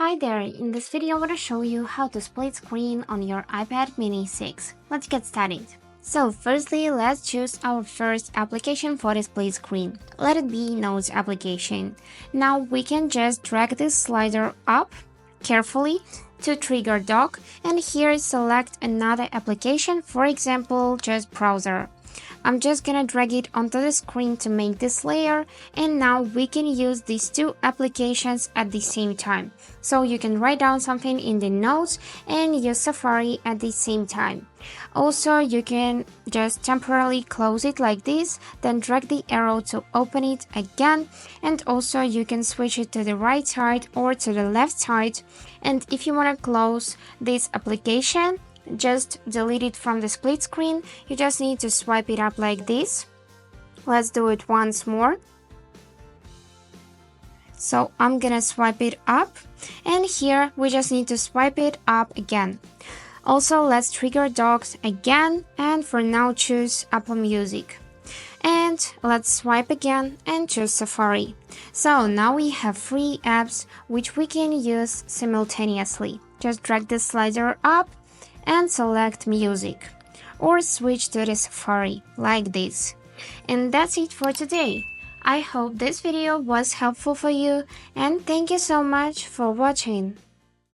Hi there, in this video I want to show you how to split screen on your iPad mini 6. Let's get started. So firstly, let's choose our first application for the split screen. Let it be Notes application. Now we can just drag this slider up carefully to trigger dock, and here select another application, for example just browser. I'm just gonna drag it onto the screen to make this layer, and now we can use these two applications at the same time. So you can write down something in the notes and use Safari at the same time. Also, you can just temporarily close it like this, then drag the arrow to open it again, and also you can switch it to the right side or to the left side. And if you want to close this application, just delete it from the split screen. You just need to swipe it up like this. Let's do it once more. So I'm gonna swipe it up, and here we just need to swipe it up again. Also, let's trigger docs again, and for now choose Apple Music. And let's swipe again and choose Safari. So now we have 3 apps which we can use simultaneously. Just drag the slider up and select music, or switch to the Safari like this. And that's it for today. I hope this video was helpful for you, and thank you so much for watching.